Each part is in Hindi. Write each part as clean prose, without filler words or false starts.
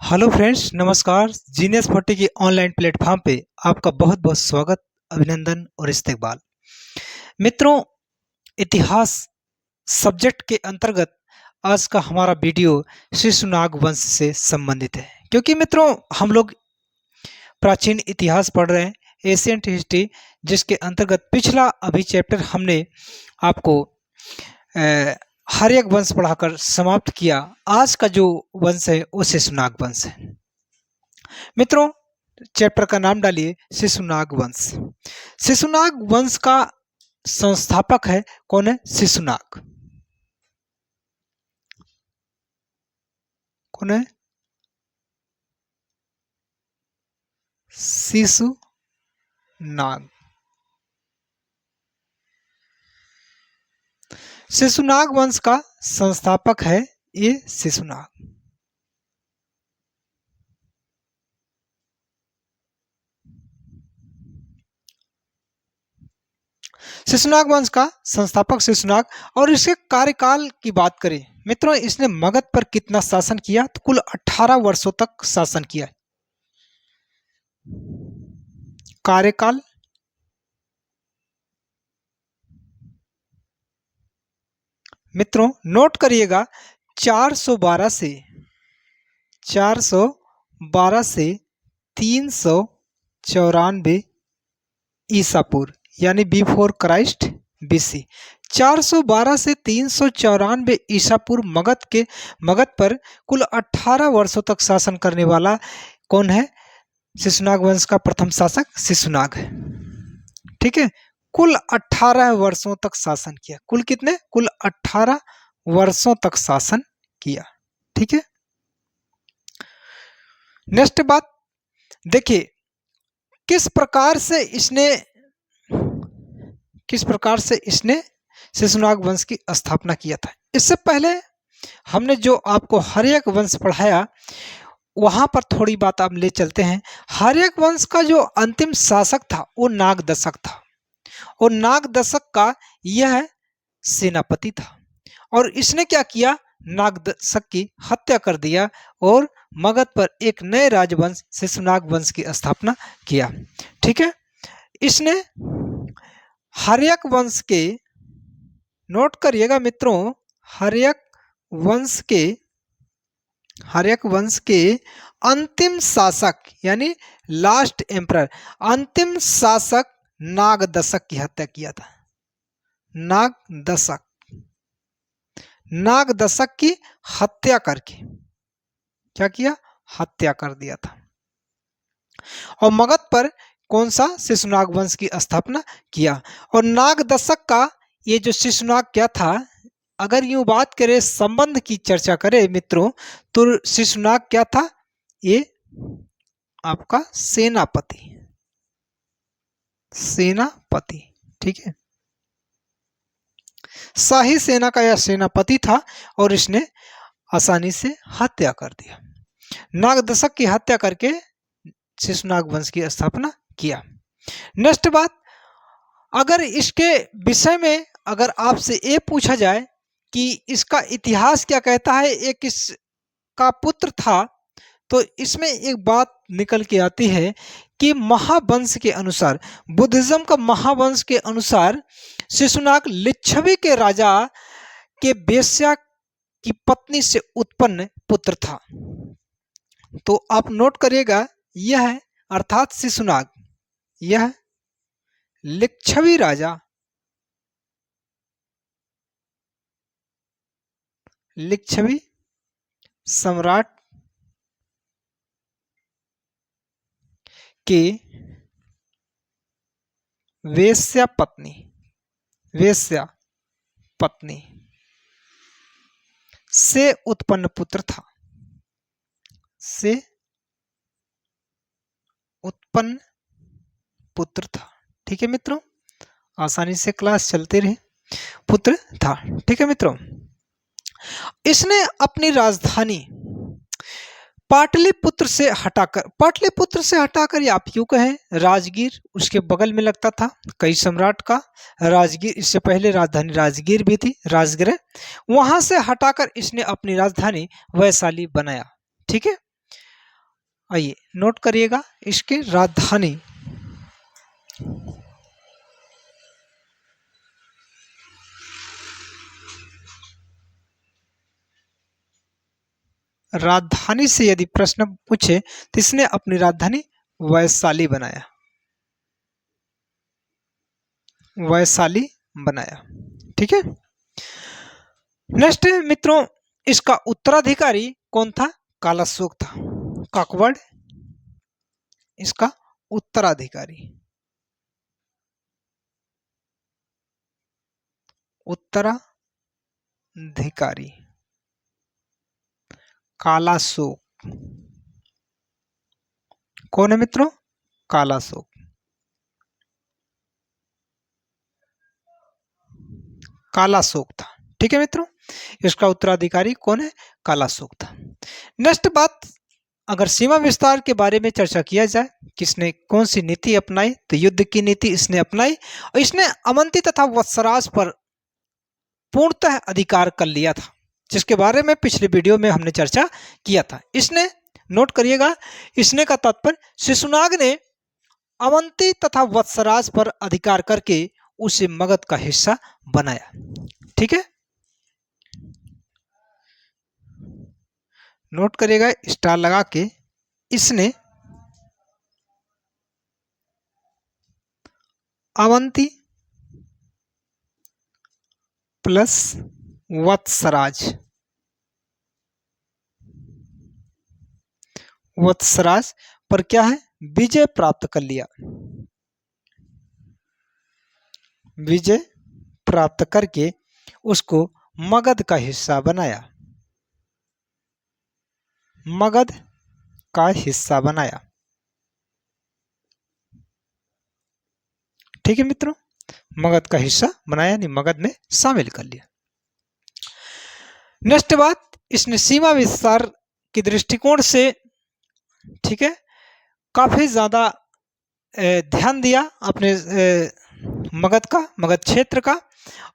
हेलो फ्रेंड्स, नमस्कार। जीनियस 40 की ऑनलाइन प्लेटफॉर्म पे आपका बहुत बहुत स्वागत, अभिनंदन और इस्तकबाल। मित्रों, इतिहास सब्जेक्ट के अंतर्गत आज का हमारा वीडियो शिशुनाग वंश से संबंधित है, क्योंकि मित्रों हम लोग प्राचीन इतिहास पढ़ रहे हैं, एशियंट हिस्ट्री, जिसके अंतर्गत पिछला अभी चैप्टर हमने आपको हर्यक वंश पढ़ाकर समाप्त किया। आज का जो वंश है वो शिशुनाग वंश है। मित्रों, चैप्टर का नाम डालिए शिशुनाग वंश। शिशुनाग वंश का संस्थापक है कौन है? शिशुनाग। कौन है? शिशुनाग। शिशुनाग वंश का संस्थापक है ये शिशुनाग। शिशुनाग वंश का संस्थापक शिशुनाग। और इसके कार्यकाल की बात करें मित्रों, इसने मगध पर कितना शासन किया? तो कुल 18 वर्षों तक शासन किया। कार्यकाल मित्रों नोट करिएगा, 412 से 394 ईसा पूर्व, यानी बिफोर क्राइस्ट बीसी। 412 से 394 ईसा पूर्व मगध पर कुल 18 वर्षों तक शासन करने वाला कौन है? शिशुनाग वंश का प्रथम शासक शिशुनाग है। ठीक है, कुल 18 वर्षों तक शासन किया। कुल कितने? कुल 18 वर्षों तक शासन किया। ठीक है, नेक्स्ट बात देखिए, किस प्रकार से इसने शिशुनाग वंश की स्थापना किया था। इससे पहले हमने जो आपको हर्यक वंश पढ़ाया वहां पर थोड़ी बात आप ले चलते हैं। हर्यक वंश का जो अंतिम शासक था वो नागदशक था, और नागदशक का यह सेनापति था। और इसने क्या किया? नागदशक की हत्या कर दिया और मगध पर एक नए राजवंश शिशुनाग वंश की स्थापना किया। ठीक है, इसने हर्यक वंश के, नोट करिएगा मित्रों, हर्यक वंश के अंतिम शासक यानी लास्ट एम्परर, अंतिम शासक नागदशक की हत्या किया था। नागदशक की हत्या करके क्या किया? हत्या कर दिया था। और मगध पर कौन सा? शिशुनाग वंश की स्थापना किया। और नागदशक का ये जो शिशुनाग क्या था, अगर यूं बात करें, संबंध की चर्चा करें मित्रों, तो शिशुनाग क्या था? ये आपका सेनापति। ठीक है, शाही सेना का यह सेनापति था और इसने आसानी से हत्या कर दिया। नागदशक की हत्या करके शिशुनाग वंश की स्थापना किया। नेक्स्ट बात, अगर इसके विषय में अगर आपसे ये पूछा जाए कि इसका इतिहास क्या कहता है, ये किसका पुत्र था, तो इसमें एक बात निकल के आती है कि महावंश के अनुसार, बुद्धिज्म का महावंश के अनुसार शिशुनाग लिच्छवी के राजा के वेश्या की पत्नी से उत्पन्न पुत्र था। तो आप नोट करिएगा, यह अर्थात शिशुनाग, यह लिच्छवी राजा, लिच्छवी सम्राट के वेश्या पत्नी से उत्पन्न पुत्र था। ठीक है मित्रों, आसानी से क्लास चलते रहे, पुत्र था। ठीक है मित्रों, इसने अपनी राजधानी पाटलिपुत्र से हटाकर या आप यूं कहें राजगीर, उसके बगल में लगता था कई सम्राट का राजगीर, इससे पहले राजधानी राजगीर भी थी, राजगृह, वहां से हटाकर इसने अपनी राजधानी वैशाली बनाया। ठीक है, आइए नोट करिएगा इसकी राजधानी। राजधानी से यदि प्रश्न पूछे तो इसने अपनी राजधानी वैशाली बनाया, वैशाली बनाया। ठीक है। नेक्स्ट मित्रों, इसका उत्तराधिकारी कौन था? कालाशोक था। काकवड़ इसका उत्तराधिकारी, उत्तराधिकारी कालाशोक कौन है मित्रों? कालाशोक। कालाशोक था। ठीक है मित्रों, इसका उत्तराधिकारी कौन है? कालाशोक था। नेक्स्ट बात, अगर सीमा विस्तार के बारे में चर्चा किया जाए, किसने कौन सी नीति अपनाई, तो युद्ध की नीति इसने अपनाई और इसने अवंती तथा वत्सराज पर पूर्णतः अधिकार कर लिया था, जिसके बारे में पिछले वीडियो में हमने चर्चा किया था। इसने, नोट करिएगा, इसने का तात्पर्य शिशुनाग ने अवंती तथा वत्सराज पर अधिकार करके उसे मगध का हिस्सा बनाया। ठीक है, नोट करिएगा स्टार लगा के, इसने अवंती प्लस वत्सराज, वत्सराज पर क्या है? विजय प्राप्त कर लिया। विजय प्राप्त करके उसको मगध का हिस्सा बनाया, मगध का हिस्सा बनाया। ठीक है मित्रों, मगध का हिस्सा बनाया, यानी मगध में शामिल कर लिया। नेक्स्ट बात, इसने सीमा विस्तार के दृष्टिकोण से, ठीक है, काफी ज्यादा ध्यान दिया अपने मगध का, मगध क्षेत्र का,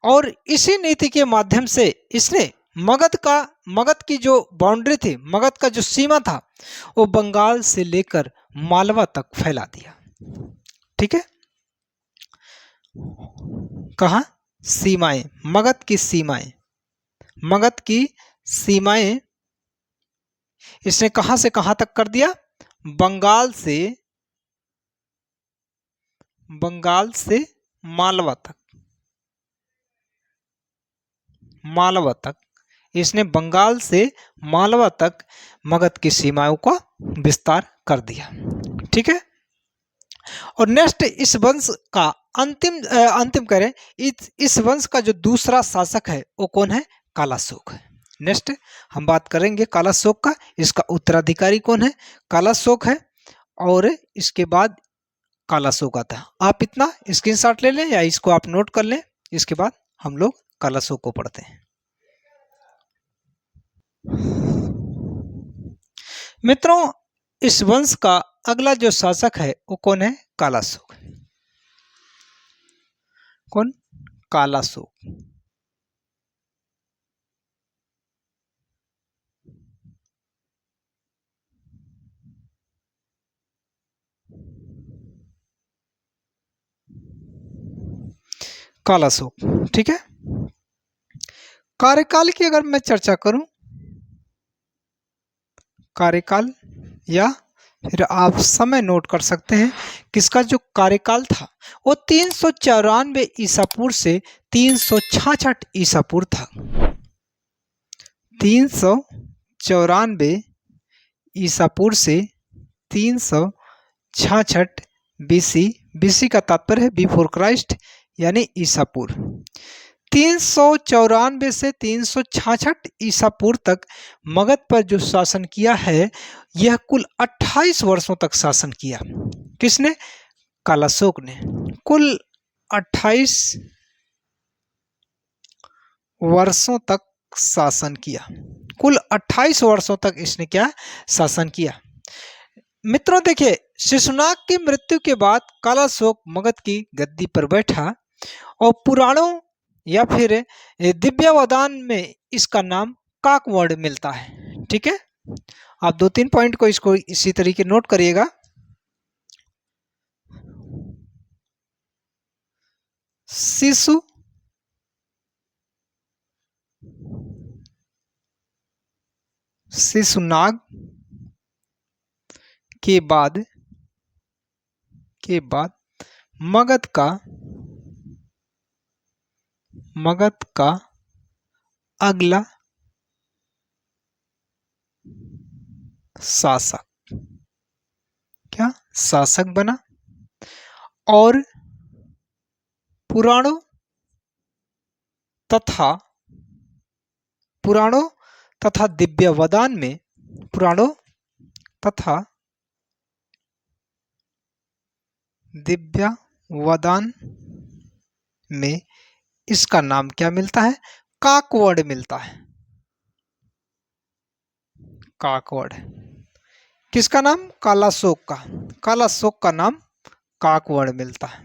और इसी नीति के माध्यम से इसने मगध की जो बाउंड्री थी, मगध का जो सीमा था, वो बंगाल से लेकर मालवा तक फैला दिया। ठीक है, कहाँ? सीमाएं, मगध की सीमाएं, मगध की सीमाएं इसने कहां से कहां तक कर दिया? बंगाल से मालवा तक, मालवा तक इसने बंगाल से मालवा तक मगध की सीमाओं का विस्तार कर दिया। ठीक है, और नेक्स्ट, इस वंश का अंतिम करें, इस वंश का जो दूसरा शासक है वो कौन है? कालाशोक है। नेक्स्ट हम बात करेंगे कालाशोक का, इसका उत्तराधिकारी कौन है? कालाशोक है, और इसके बाद कालाशोक आता है। आप इतना स्क्रीनशॉट ले लें या इसको आप नोट कर लें, इसके बाद हम लोग कालाशोक को पढ़ते हैं। मित्रों, इस वंश का अगला जो शासक है वो कौन है? कालाशोक। कौन? कालाशोक। कालाशोक। ठीक है, कार्यकाल की अगर मैं चर्चा करूं, कार्यकाल, या फिर आप समय नोट कर सकते हैं, किसका जो कार्यकाल था वो 394 ईसा पूर्व से 366 ईसा पूर्व था। 394 ईसा पूर्व से 366 बीसी, बीसी का तात्पर्य है बिफोर क्राइस्ट, यानी ईसा पूर्व। 394 से 366 ईसा पूर्व तक मगध पर जो शासन किया है, यह कुल 28 वर्षों तक शासन किया। किसने? कालाशोक ने कुल 28 वर्षों तक शासन किया। कुल 28 वर्षों तक इसने क्या? शासन किया। मित्रों देखिए, शिशुनाग की मृत्यु के बाद कालाशोक मगध की गद्दी पर बैठा, और पुराणों या फिर दिव्यावदान में इसका नाम काकवड़ मिलता है। ठीक है, आप 2-3 पॉइंट को इसको इसी तरीके नोट करिएगा। शिशु शिशुनाग के बाद मगध का अगला शासक शासक बना और पुराणों तथा दिव्यवदान में इसका नाम क्या मिलता है? काकवड़ मिलता है। काकवड़ किसका नाम? कालाशोक का नाम काकवड़ मिलता है।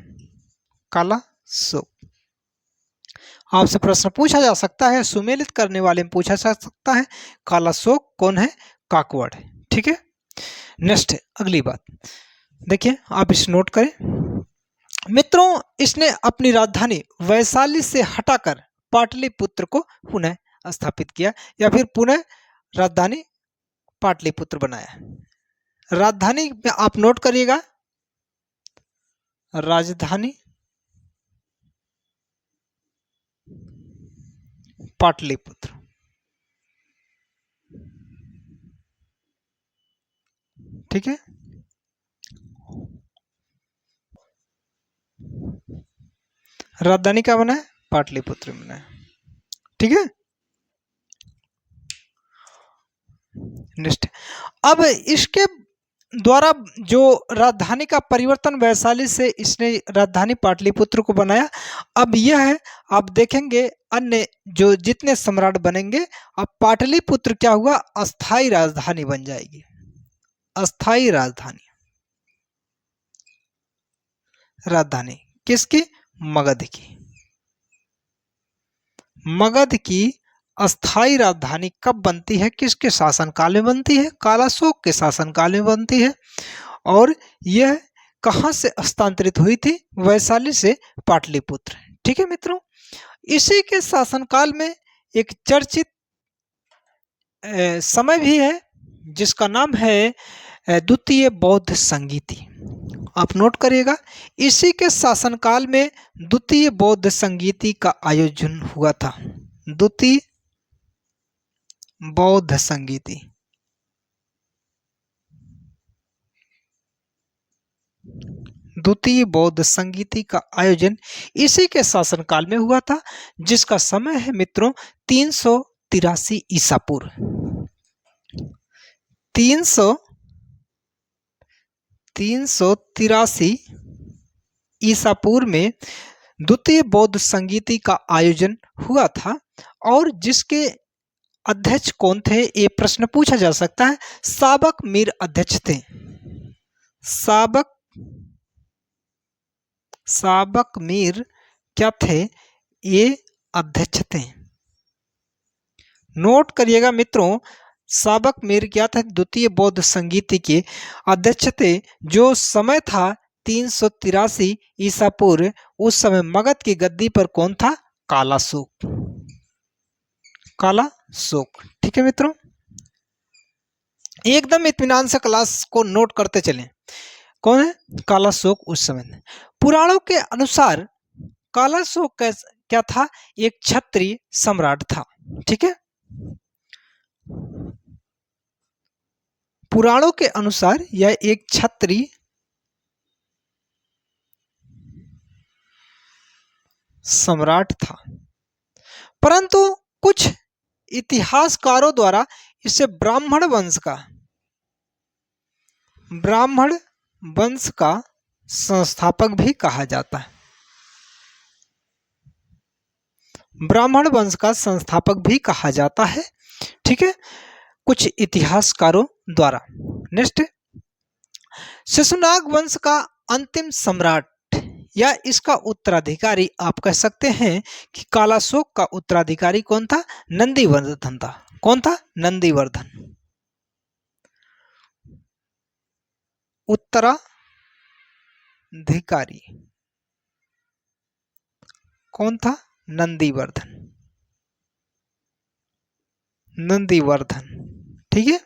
कालाशोक। आपसे प्रश्न पूछा जा सकता है, सुमेलित करने वाले में पूछा जा सकता है कालाशोक कौन है? काकवड़। ठीक है, नेक्स्ट अगली बात देखिए, आप इस नोट करें। मित्रों, इसने अपनी राजधानी वैशाली से हटाकर पाटलिपुत्र को पुनः स्थापित किया या फिर पुनः राजधानी पाटलिपुत्र बनाया। राजधानी में आप नोट करिएगा, राजधानी पाटलिपुत्र। ठीक है, राजधानी क्या बना है? पाटलिपुत्र बना है। ठीक है, नेक्स्ट। अब इसके द्वारा जो राजधानी का परिवर्तन वैशाली से इसने राजधानी पाटलिपुत्र को बनाया। अब यह है, आप देखेंगे अन्य जो जितने सम्राट बनेंगे, अब पाटलिपुत्र क्या हुआ? अस्थाई राजधानी बन जाएगी। अस्थाई राजधानी किसकी? मगध की। मगध की अस्थाई राजधानी कब बनती है? किसके शासनकाल में बनती है? कालाशोक के शासनकाल में बनती है। और यह कहां से हस्तांतरित हुई थी? वैशाली से पाटलिपुत्र। ठीक है मित्रों, इसी के शासनकाल में एक चर्चित समय भी है जिसका नाम है द्वितीय बौद्ध संगीति। आप नोट करिएगा, इसी के शासनकाल में द्वितीय बौद्ध संगीति का आयोजन हुआ था। द्वितीय बौद्ध संगीति। द्वितीय बौद्ध संगीति का आयोजन इसी के शासनकाल में हुआ था, जिसका समय है मित्रों 383 ईसा पूर्व। 383 ईसा पूर्व में द्वितीय बौद्ध संगीति का आयोजन हुआ था। और जिसके अध्यक्ष कौन थे, ये प्रश्न पूछा जा सकता है। साबक मीर अध्यक्ष थे। साबक मीर क्या थे? ये अध्यक्ष थे। नोट करिएगा मित्रों, साबक मीर क्या थे? द्वितीय बौद्ध संगीति के अध्यक्ष थे। जो समय था 383 ईसा पूर्व, उस समय मगध की गद्दी पर कौन था? कालाशोक। ठीक है मित्रों, एकदम इत्मीनान से क्लास को नोट करते चलें। कौन है? कालाशोक। उस समय पुराणों के अनुसार कालाशोक क्या था? एक क्षत्रिय सम्राट था। ठीक है, पुराणों के अनुसार यह एक क्षत्रिय सम्राट था, परंतु कुछ इतिहासकारों द्वारा इसे ब्राह्मण वंश का संस्थापक भी कहा जाता है। ब्राह्मण वंश का संस्थापक भी कहा जाता है। ठीक है, कुछ इतिहासकारों द्वारा। नेक्स्ट, शिशुनाग वंश का अंतिम सम्राट या इसका उत्तराधिकारी आप कह सकते हैं कि कालाशोक का उत्तराधिकारी कौन था? नंदीवर्धन था। कौन था? नंदीवर्धन। उत्तराधिकारी कौन था? नंदीवर्धन। नंदीवर्धन, ठीक है।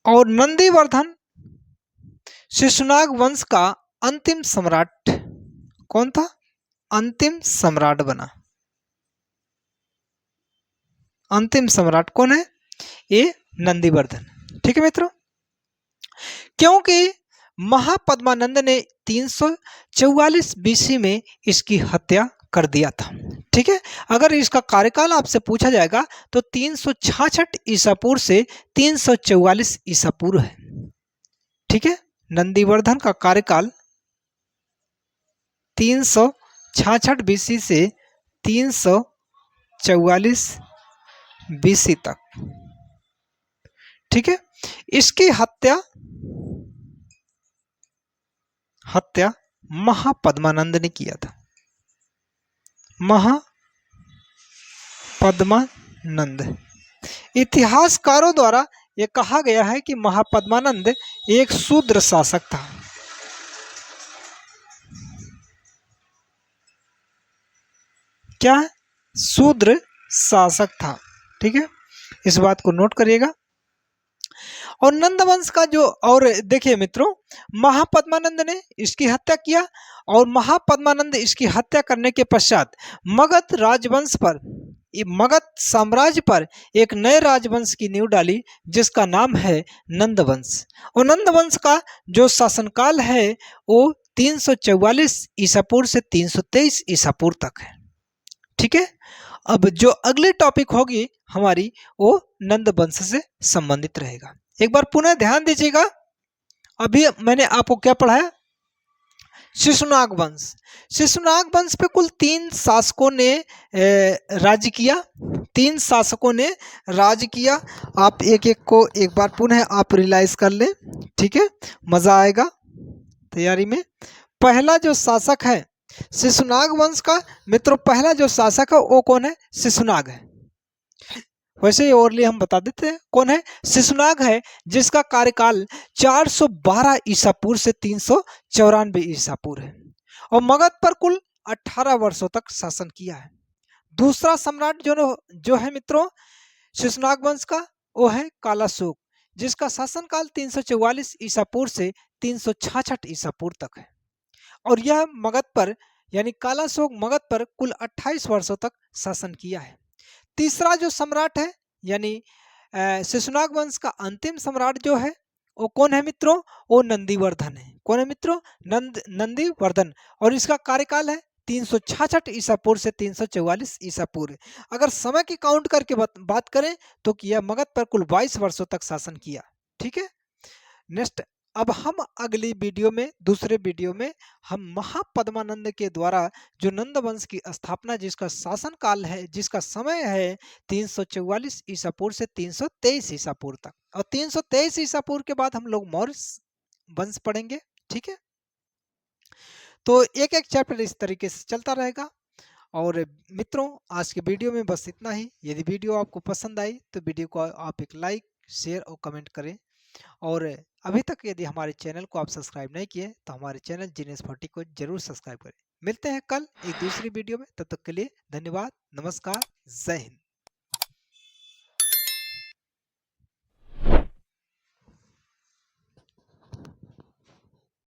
और नंदीवर्धन शिशुनाग वंश का अंतिम सम्राट कौन था? अंतिम सम्राट बना। अंतिम सम्राट कौन है? ये नंदीवर्धन, ठीक है मित्रों। क्योंकि महापद्मानंद ने 344 बीसी में इसकी हत्या कर दिया था, ठीक है। अगर इसका कार्यकाल आपसे पूछा जाएगा तो 366 ईसा पूर्व से 344 ईसा पूर्व है, ठीक है। नंदीवर्धन का कार्यकाल 366 बीसी से 344 बीसी तक, ठीक है। इसकी हत्या महापद्मानंद ने किया था। महापद्मानंद। इतिहासकारों द्वारा यह कहा गया है कि महापद्मानंद एक शूद्र शासक था। क्या है? शूद्र शासक था, ठीक है। इस बात को नोट करिएगा। और नंदवंश का जो, और देखिए मित्रों, महापद्मानंद ने इसकी हत्या किया और महापद्मानंद इसकी हत्या करने के पश्चात मगध राजवंश पर, मगध साम्राज्य पर एक नए राजवंश की नींव डाली जिसका नाम है नंदवंश। और नंदवंश का जो शासनकाल है वो 344 ईसा पूर्व से 323 ईसा पूर्व तक है, ठीक है। अब जो अगली टॉपिक होगी हमारी वो नंदवंश से संबंधित रहेगा। एक बार पुनः ध्यान दीजिएगा, अभी मैंने आपको क्या पढ़ाया? शिशुनाग वंश। शिशुनाग वंश पे कुल 3 शासकों ने राज्य किया। 3 शासकों ने राज्य किया। आप एक एक को एक बार पुनः आप रियलाइज कर लें, ठीक है, मजा आएगा तैयारी में। पहला जो शासक है शिशुनाग वंश का मित्रों, पहला जो शासक है वो कौन है? शिशुनाग है। वैसे ही ओरली हम बता देते हैं कौन है। शिशुनाग है, जिसका कार्यकाल 412 ईसा पूर्व से 394 ईसा पूर्व है और मगध पर कुल 18 वर्षों तक शासन किया है। दूसरा सम्राट जो है मित्रों शिशुनाग वंश का, वो है कालाशोक, जिसका शासनकाल 344 ईसा पूर्व से 366 ईसा पूर्व तक है और यह मगध पर, यानी कालाशोक मगध पर कुल 28 वर्षों तक शासन किया है। तीसरा जो सम्राट है यानी शिशुनाग वंश का अंतिम सम्राट जो है वो कौन है मित्रों? वो नंदीवर्धन है। कौन है मित्रों? नंदीवर्धन। और इसका कार्यकाल है 366 ईसा पूर्व से 344 ईसा पूर्व। अगर समय की काउंट करके बात करें तो यह मगध पर कुल 22 वर्षों तक शासन किया, ठीक है। नेक्स्ट, अब हम अगली वीडियो में, दूसरे वीडियो में हम महापद्मानंद के द्वारा जो नंद वंश की स्थापना, जिसका शासन काल है, जिसका समय है 344 ईसा पूर्व से 323 ईसा पूर्व तक, और 323 ईसा पूर्व के बाद हम लोग मौर्य वंश पढ़ेंगे, ठीक है। तो एक एक चैप्टर इस तरीके से चलता रहेगा। और मित्रों आज के वीडियो में बस इतना ही। यदि वीडियो आपको पसंद आई तो वीडियो को आप एक लाइक, शेयर और कमेंट करें। और अभी तक यदि हमारे चैनल को आप सब्सक्राइब नहीं किए तो हमारे चैनल जीनियस 40 को जरूर सब्सक्राइब करें। मिलते हैं कल एक दूसरी वीडियो में, तब तक के लिए धन्यवाद, नमस्कार, जय हिंद।